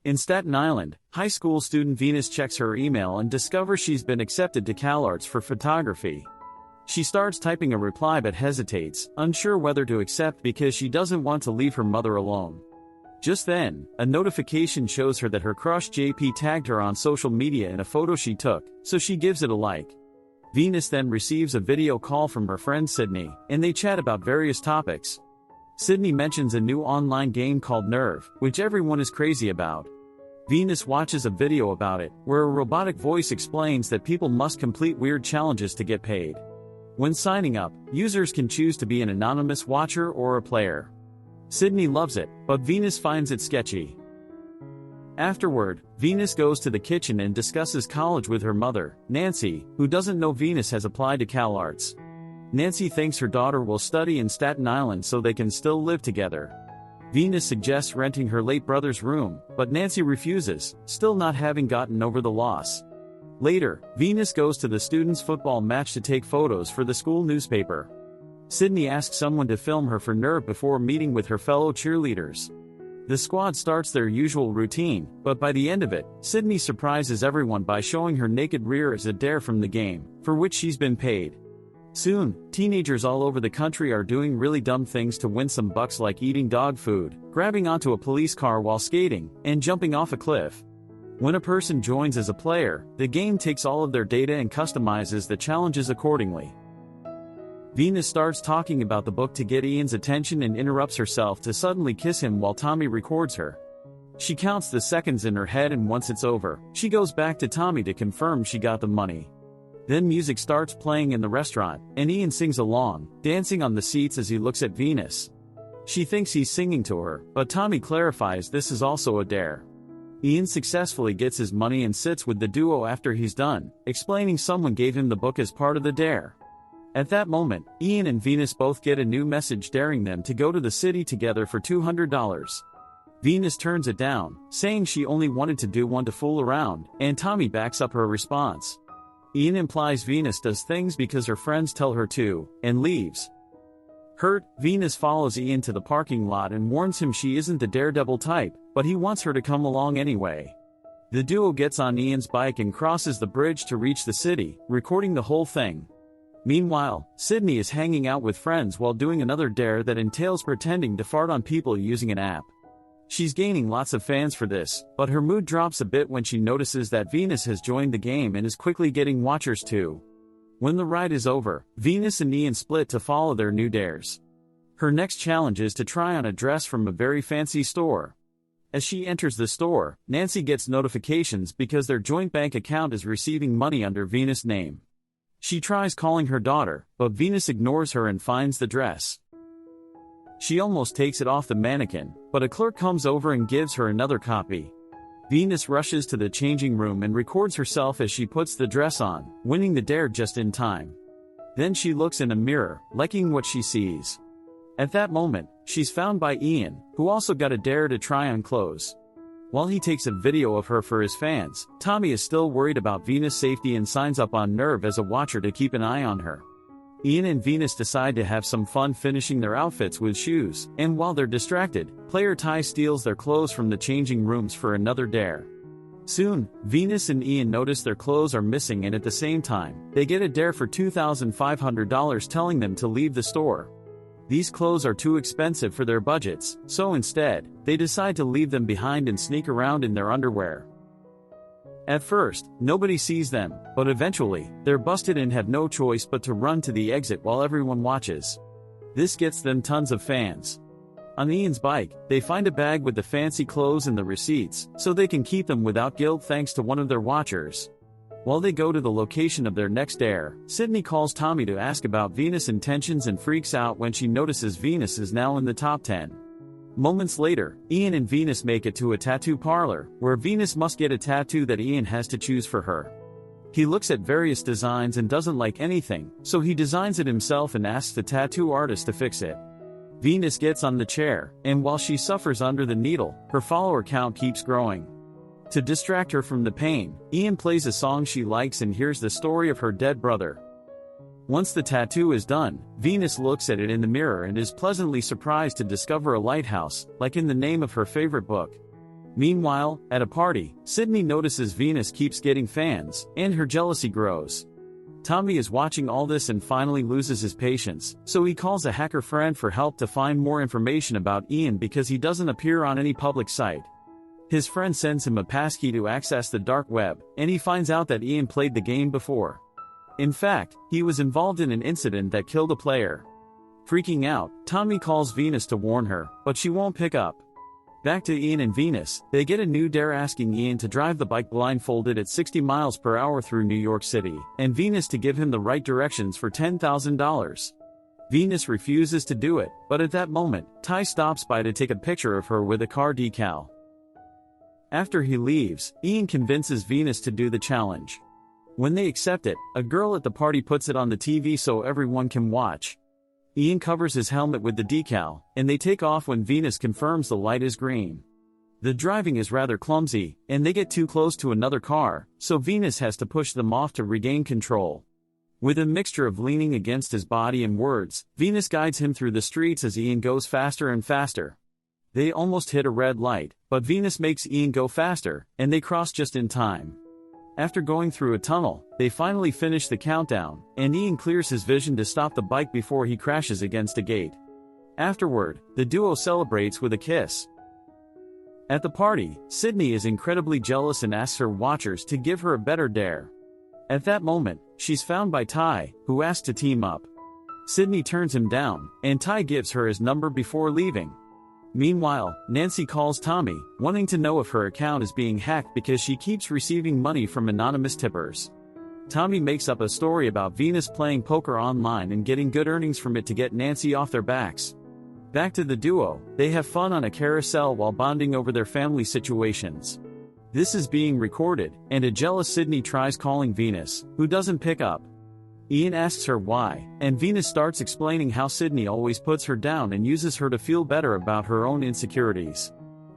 In Staten Island, high school student Venus checks her email and discovers she's been accepted to CalArts for photography. She starts typing a reply but hesitates, unsure whether to accept because she doesn't want to leave her mother alone. Just then, a notification shows her that her crush JP tagged her on social media in a photo she took, so she gives it a like. Venus then receives a video call from her friend Sydney, and they chat about various topics. Sydney mentions a new online game called Nerve, which everyone is crazy about. Venus watches a video about it, where a robotic voice explains that people must complete weird challenges to get paid. When signing up, users can choose to be an anonymous watcher or a player. Sydney loves it, but Venus finds it sketchy. Afterward, Venus goes to the kitchen and discusses college with her mother, Nancy, who doesn't know Venus has applied to CalArts. Nancy thinks her daughter will study in Staten Island so they can still live together. Venus suggests renting her late brother's room, but Nancy refuses, still not having gotten over the loss. Later, Venus goes to the students' football match to take photos for the school newspaper. Sydney asks someone to film her for Nerve before meeting with her fellow cheerleaders. The squad starts their usual routine, but by the end of it, Sydney surprises everyone by showing her naked rear as a dare from the game, for which she's been paid. Soon, teenagers all over the country are doing really dumb things to win some bucks, like eating dog food, grabbing onto a police car while skating, and jumping off a cliff. When a person joins as a player, the game takes all of their data and customizes the challenges accordingly. Venus starts talking about the book to get Ian's attention and interrupts herself to suddenly kiss him while Tommy records her. She counts the seconds in her head, and once it's over, she goes back to Tommy to confirm she got the money. Then music starts playing in the restaurant, and Ian sings along, dancing on the seats as he looks at Venus. She thinks he's singing to her, but Tommy clarifies this is also a dare. Ian successfully gets his money and sits with the duo after he's done, explaining someone gave him the book as part of the dare. At that moment, Ian and Venus both get a new message daring them to go to the city together for $200. Venus turns it down, saying she only wanted to do one to fool around, and Tommy backs up her response. Ian implies Venus does things because her friends tell her to, and leaves. Hurt, Venus follows Ian to the parking lot and warns him she isn't the daredevil type, but he wants her to come along anyway. The duo gets on Ian's bike and crosses the bridge to reach the city, recording the whole thing. Meanwhile, Sydney is hanging out with friends while doing another dare that entails pretending to fart on people using an app. She's gaining lots of fans for this, but her mood drops a bit when she notices that Venus has joined the game and is quickly getting watchers too. When the ride is over, Venus and Ian split to follow their new dares. Her next challenge is to try on a dress from a very fancy store. As she enters the store, Nancy gets notifications because their joint bank account is receiving money under Venus' name. She tries calling her daughter, but Venus ignores her and finds the dress. She almost takes it off the mannequin, but a clerk comes over and gives her another copy. Venus rushes to the changing room and records herself as she puts the dress on, winning the dare just in time. Then she looks in a mirror, liking what she sees. At that moment, she's found by Ian, who also got a dare to try on clothes. While he takes a video of her for his fans, Tommy is still worried about Venus' safety and signs up on Nerve as a watcher to keep an eye on her. Ian and Venus decide to have some fun finishing their outfits with shoes, and while they're distracted, player Ty steals their clothes from the changing rooms for another dare. Soon, Venus and Ian notice their clothes are missing, and at the same time, they get a dare for $2,500 telling them to leave the store. These clothes are too expensive for their budgets, so instead, they decide to leave them behind and sneak around in their underwear. At first, nobody sees them, but eventually, they're busted and have no choice but to run to the exit while everyone watches. This gets them tons of fans. On Ian's bike, they find a bag with the fancy clothes and the receipts, so they can keep them without guilt thanks to one of their watchers. While they go to the location of their next dare, Sydney calls Tommy to ask about Venus' intentions and freaks out when she notices Venus is now in the top 10. Moments later, Ian and Venus make it to a tattoo parlor, where Venus must get a tattoo that Ian has to choose for her. He looks at various designs and doesn't like anything, so he designs it himself and asks the tattoo artist to fix it. Venus gets on the chair, and while she suffers under the needle, her follower count keeps growing. To distract her from the pain, Ian plays a song she likes and hears the story of her dead brother. Once the tattoo is done, Venus looks at it in the mirror and is pleasantly surprised to discover a lighthouse, like in the name of her favorite book. Meanwhile, at a party, Sydney notices Venus keeps getting fans, and her jealousy grows. Tommy is watching all this and finally loses his patience, so he calls a hacker friend for help to find more information about Ian because he doesn't appear on any public site. His friend sends him a passkey to access the dark web, and he finds out that Ian played the game before. In fact, he was involved in an incident that killed a player. Freaking out, Tommy calls Venus to warn her, but she won't pick up. Back to Ian and Venus, they get a new dare asking Ian to drive the bike blindfolded at 60 miles per hour through New York City, and Venus to give him the right directions for $10,000. Venus refuses to do it, but at that moment, Ty stops by to take a picture of her with a car decal. After he leaves, Ian convinces Venus to do the challenge. When they accept it, a girl at the party puts it on the TV so everyone can watch. Ian covers his helmet with the decal, and they take off when Venus confirms the light is green. The driving is rather clumsy, and they get too close to another car, so Venus has to push them off to regain control. With a mixture of leaning against his body and words, Venus guides him through the streets as Ian goes faster and faster. They almost hit a red light, but Venus makes Ian go faster, and they cross just in time. After going through a tunnel, they finally finish the countdown, and Ian clears his vision to stop the bike before he crashes against a gate. Afterward, the duo celebrates with a kiss. At the party, Sydney is incredibly jealous and asks her watchers to give her a better dare. At that moment, she's found by Ty, who asks to team up. Sydney turns him down, and Ty gives her his number before leaving. Meanwhile, Nancy calls Tommy, wanting to know if her account is being hacked because she keeps receiving money from anonymous tippers. Tommy makes up a story about Venus playing poker online and getting good earnings from it to get Nancy off their backs. Back to the duo, they have fun on a carousel while bonding over their family situations. This is being recorded, and a jealous Sydney tries calling Venus, who doesn't pick up. Ian asks her why, and Venus starts explaining how Sydney always puts her down and uses her to feel better about her own insecurities.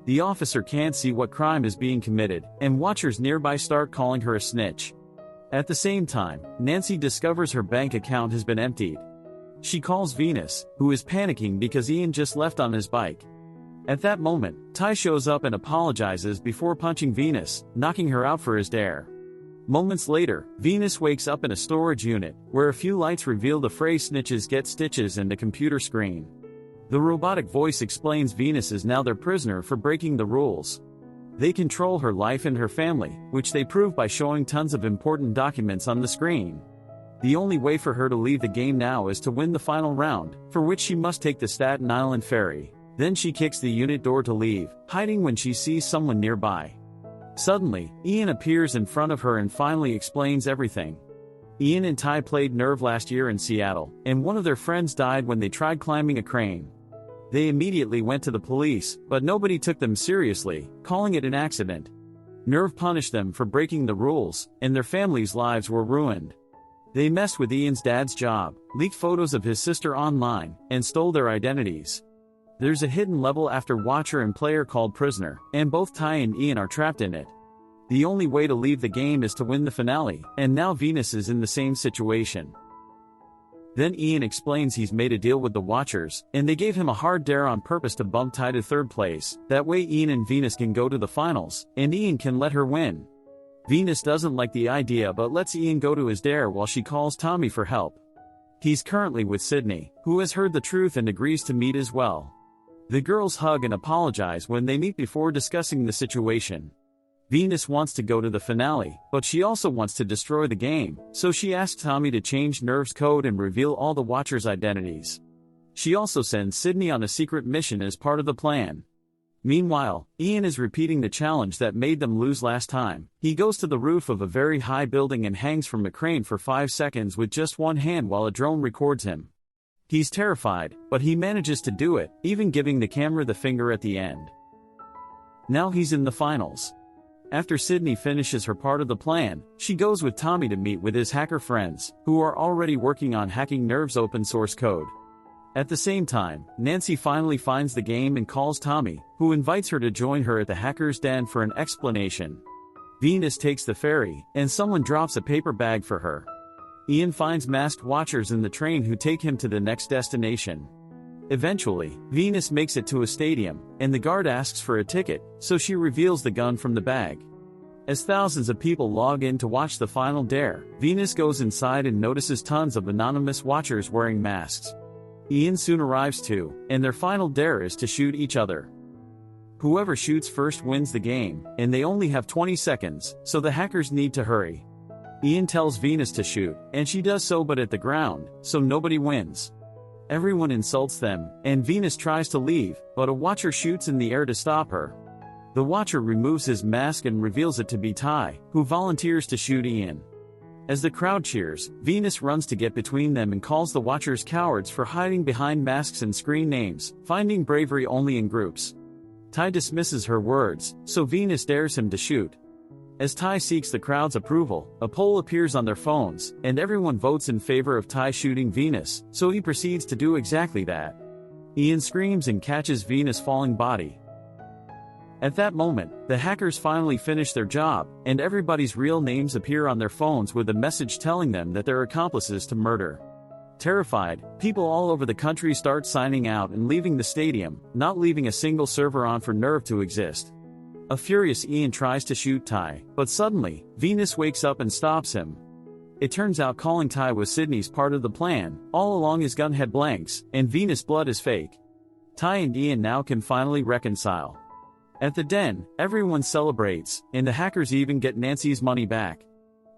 The officer can't see what crime is being committed, and watchers nearby start calling her a snitch. At the same time, Nancy discovers her bank account has been emptied. She calls Venus, who is panicking because Ian just left on his bike. At that moment, Ty shows up and apologizes before punching Venus, knocking her out for his dare. Moments later, Venus wakes up in a storage unit, where a few lights reveal the phrase "snitches get stitches" in the computer screen. The robotic voice explains Venus is now their prisoner for breaking the rules. They control her life and her family, which they prove by showing tons of important documents on the screen. The only way for her to leave the game now is to win the final round, for which she must take the Staten Island ferry. Then she kicks the unit door to leave, hiding when she sees someone nearby. Suddenly, Ian appears in front of her and finally explains everything. Ian and Ty played Nerve last year in Seattle, and one of their friends died when they tried climbing a crane. They immediately went to the police, but nobody took them seriously, calling it an accident. Nerve punished them for breaking the rules, and their families' lives were ruined. They messed with Ian's dad's job, leaked photos of his sister online, and stole their identities. There's a hidden level after watcher and player called Prisoner, and both Ty and Ian are trapped in it. The only way to leave the game is to win the finale, and now Venus is in the same situation. Then Ian explains he's made a deal with the watchers, and they gave him a hard dare on purpose to bump Ty to third place. That way Ian and Venus can go to the finals, and Ian can let her win. Venus doesn't like the idea but lets Ian go to his dare while she calls Tommy for help. He's currently with Sydney, who has heard the truth and agrees to meet as well. The girls hug and apologize when they meet before discussing the situation. Venus wants to go to the finale, but she also wants to destroy the game, so she asks Tommy to change Nerve's code and reveal all the watchers' identities. She also sends Sydney on a secret mission as part of the plan. Meanwhile, Ian is repeating the challenge that made them lose last time. He goes to the roof of a very high building and hangs from a crane for 5 seconds with just one hand while a drone records him. He's terrified, but he manages to do it, even giving the camera the finger at the end. Now he's in the finals. After Sydney finishes her part of the plan, she goes with Tommy to meet with his hacker friends, who are already working on hacking Nerve's open source code. At the same time, Nancy finally finds the game and calls Tommy, who invites her to join her at the hacker's den for an explanation. Venus takes the ferry, and someone drops a paper bag for her. Ian finds masked watchers in the train who take him to the next destination. Eventually, Venus makes it to a stadium, and the guard asks for a ticket, so she reveals the gun from the bag. As thousands of people log in to watch the final dare, Venus goes inside and notices tons of anonymous watchers wearing masks. Ian soon arrives too, and their final dare is to shoot each other. Whoever shoots first wins the game, and they only have 20 seconds, so the hackers need to hurry. Ian tells Venus to shoot, and she does so but at the ground, so nobody wins. Everyone insults them, and Venus tries to leave, but a watcher shoots in the air to stop her. The watcher removes his mask and reveals it to be Ty, who volunteers to shoot Ian. As the crowd cheers, Venus runs to get between them and calls the watchers cowards for hiding behind masks and screen names, finding bravery only in groups. Ty dismisses her words, so Venus dares him to shoot. As Ty seeks the crowd's approval, a poll appears on their phones, and everyone votes in favor of Ty shooting Venus, so he proceeds to do exactly that. Ian screams and catches Venus' falling body. At that moment, the hackers finally finish their job, and everybody's real names appear on their phones with a message telling them that they're accomplices to murder. Terrified, people all over the country start signing out and leaving the stadium, not leaving a single server on for Nerve to exist. A furious Ian tries to shoot Ty, but suddenly, Venus wakes up and stops him. It turns out calling Ty was Sydney's part of the plan. All along his gun had blanks, and Venus' blood is fake. Ty and Ian now can finally reconcile. At the den, everyone celebrates, and the hackers even get Nancy's money back.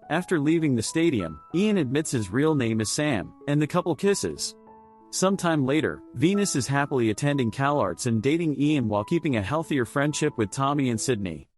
After leaving the stadium, Ian admits his real name is Sam, and the couple kisses. Sometime later, Venus is happily attending CalArts and dating Ian while keeping a healthier friendship with Tommy and Sydney.